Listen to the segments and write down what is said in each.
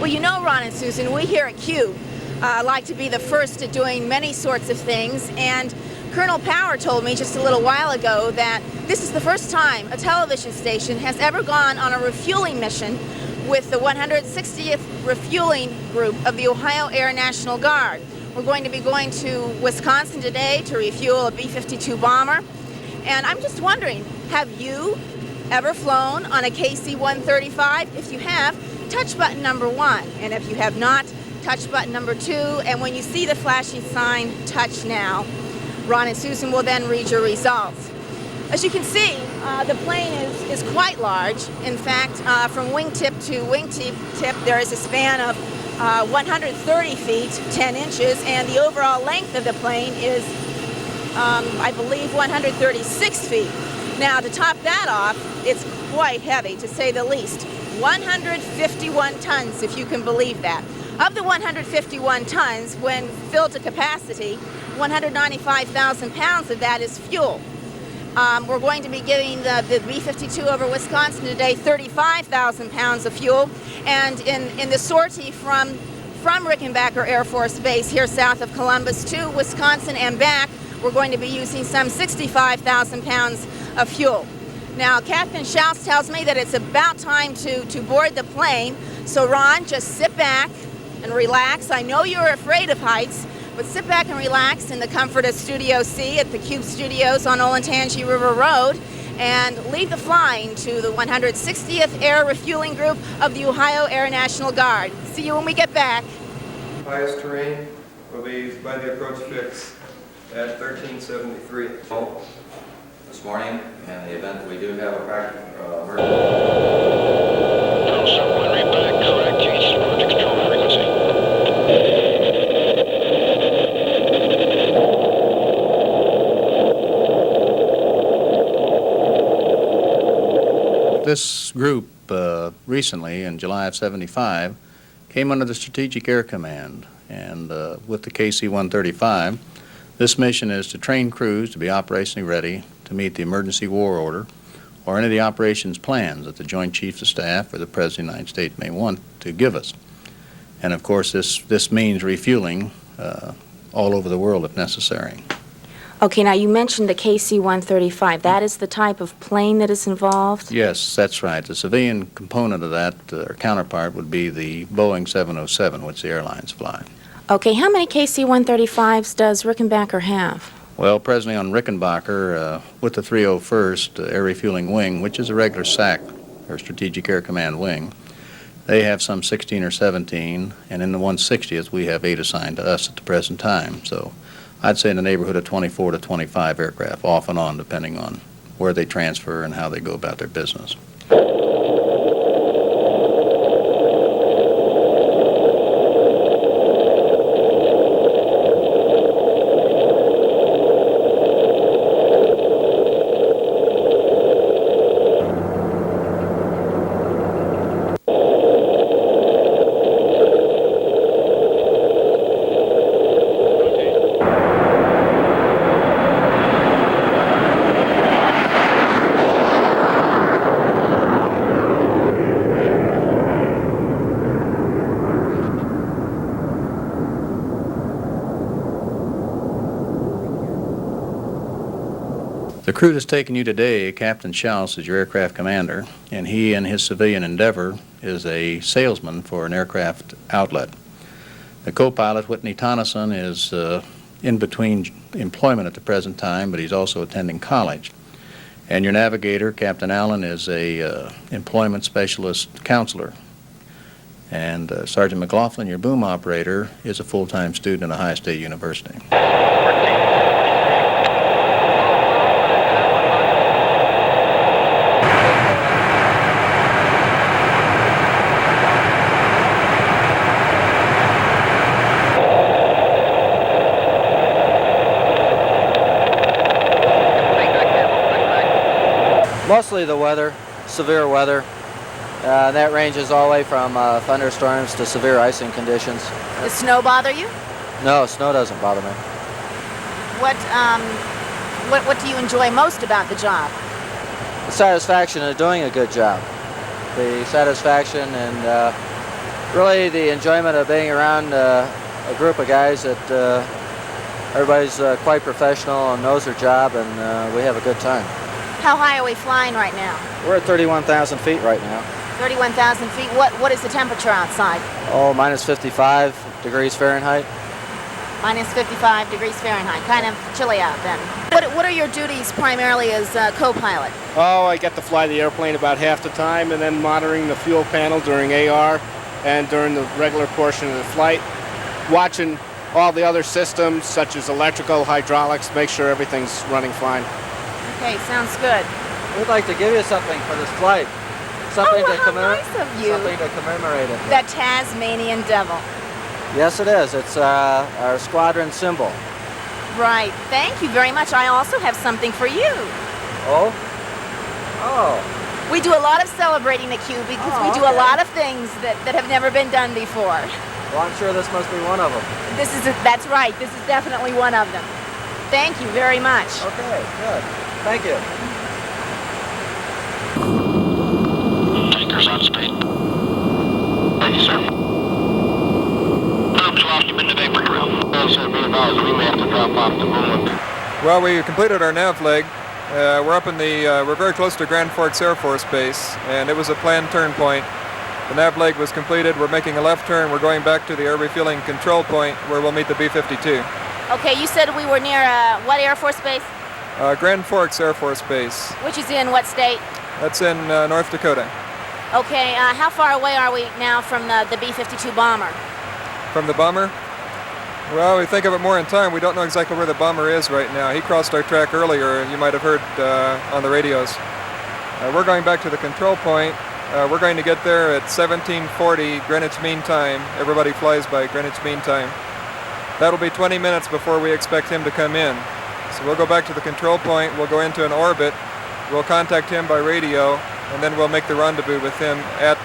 Well, you know, Ron and Susan, we here at Qube like to be the first at doing many sorts of things, and Colonel Power told me just a little while ago that this is the first time a television station has ever gone on a refueling mission with the 160th Refueling Group of the Ohio Air National Guard. We're going to be going to Wisconsin today to refuel a B-52 bomber, and I'm just wondering, have you ever flown on a KC-135? If you have, touch button number 1, and if you have not, touch button number 2, and when you see the flashing sign, touch now. Ron and Susan will then read your results. As you can see, the plane is quite large. In fact, from wingtip to wingtip, there is a span of 130 feet, 10 inches, and the overall length of the plane is, I believe, 136 feet. Now, to top that off, it's quite heavy, to say the least. 151 tons, if you can believe that. Of the 151 tons, when filled to capacity, 195,000 pounds of that is fuel. We're going to be giving the B-52 over Wisconsin today 35,000 pounds of fuel, and in the sortie from Rickenbacker Air Force Base here south of Columbus to Wisconsin and back, we're going to be using some 65,000 pounds of fuel. Now, Captain Schaus tells me that it's about time to board the plane, so Ron, just sit back and relax. I know you're afraid of heights, but sit back and relax in the comfort of Studio C at the Qube Studios on Olentangy River Road, and lead the flying to the 160th Air Refueling Group of the Ohio Air National Guard. See you when we get back. Highest terrain will be by the approach fix at 1373. This morning, in the event that we do have a practical Someone read back, correct, each approach control frequency. This group recently, in July of '75, came under the Strategic Air Command, and with the KC-135, this mission is to train crews to be operationally ready to meet the emergency war order or any of the operations plans that the Joint Chiefs of Staff or the President of the United States may want to give us. And of course, this means refueling all over the world if necessary. Okay, now you mentioned the KC-135. That is the type of plane that is involved? Yes, that's right. The civilian component of that, or counterpart, would be the Boeing 707, which the airlines fly. Okay, how many KC-135s does Rickenbacker have? Well, presently on Rickenbacker, with the 301st Air Refueling Wing, which is a regular SAC, or Strategic Air Command wing, they have some 16 or 17, and in the 160th we have 8 assigned to us at the present time. So I'd say in the neighborhood of 24 to 25 aircraft, off and on, depending on where they transfer and how they go about their business. The crew that's taken you today, Captain Schaus is your aircraft commander, and he in his civilian endeavor is a salesman for an aircraft outlet. The co-pilot, Whitney Tonneson, is in between employment at the present time, but he's also attending college. And your navigator, Captain Allen, is a employment specialist counselor. And Sergeant McLaughlin, your boom operator, is a full-time student at Ohio State University. Mostly the weather, severe weather. That ranges all the way from thunderstorms to severe icing conditions. Does snow bother you? No, snow doesn't bother me. What do you enjoy most about the job? The satisfaction of doing a good job. The satisfaction and Really the enjoyment of being around a group of guys that everybody's quite professional and knows their job, and we have a good time. How high are we flying right now? We're at 31,000 feet right now. 31,000 feet. What is the temperature outside? Oh, minus 55 degrees Fahrenheit. Minus 55 degrees Fahrenheit. Kind of chilly out then. What are your duties primarily as co-pilot? Oh, I get to fly the airplane about half the time, and then monitoring the fuel panel during AR and during the regular portion of the flight, watching all the other systems such as electrical, hydraulics, make sure everything's running fine. Okay, sounds good. We'd like to give you something for this flight. Something Oh, to how nice of you. Something to commemorate it. The Tasmanian Devil. Yes, it is. It's our squadron symbol. Right. Thank you very much. I also have something for you. Oh? Oh. We do a lot of celebrating the Qube because we do a okay. lot of things that have never been done before. Well, I'm sure this must be one of them. That's right. This is definitely one of them. Thank you very much. Okay, good. Thank you. Tankers on speed. Thank you, sir. Oops, lost him in the vapor trail. Oh, sir, be advised, we may have to drop off the moon. Well, we completed our nav leg. We're very close to Grand Forks Air Force Base, and it was a planned turn point. The nav leg was completed. We're making a left turn. We're going back to the air refueling control point where we'll meet the B-52. Okay, you said we were near what Air Force Base? Grand Forks Air Force Base. Which is in what state? That's in North Dakota. Okay, how far away are we now from the B-52 bomber? From the bomber? Well, we think of it more in time. We don't know exactly where the bomber is right now. He crossed our track earlier. You might have heard on the radios. We're going back to the control point. We're going to get there at 1740 Greenwich Mean Time. Everybody flies by Greenwich Mean Time. That'll be 20 minutes before we expect him to come in. So we'll go back to the control point. We'll go into an orbit. We'll contact him by radio, and then we'll make the rendezvous with him at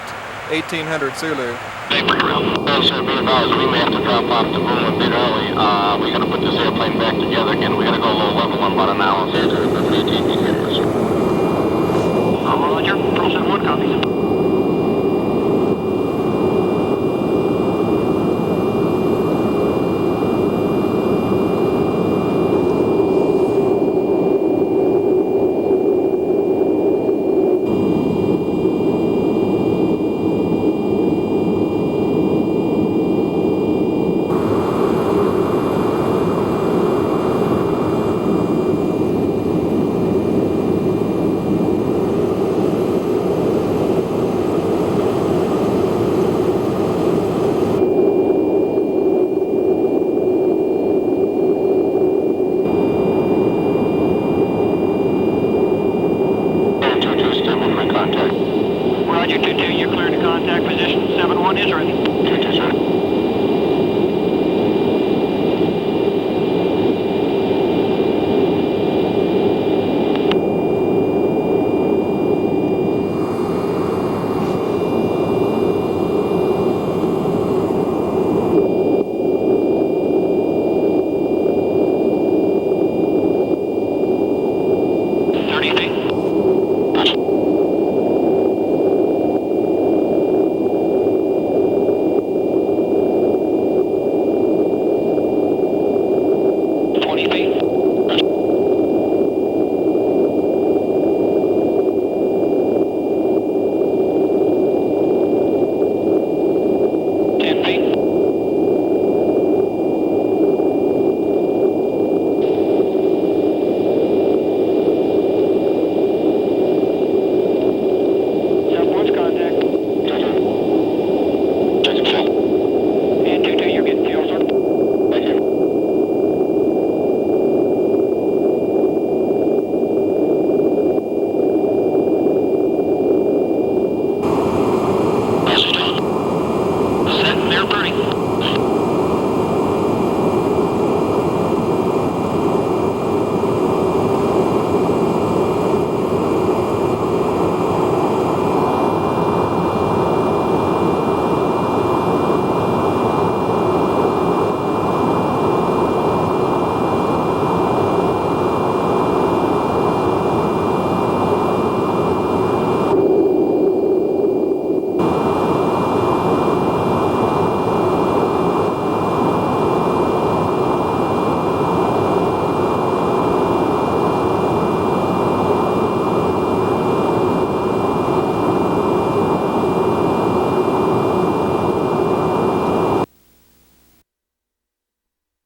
1800 Zulu. Vapor trail. Oh, sir, be advised, we may have to drop off the moon a bit early. We gotta put this airplane back together again. We gotta go low level in about an hour. 18 feet, sir.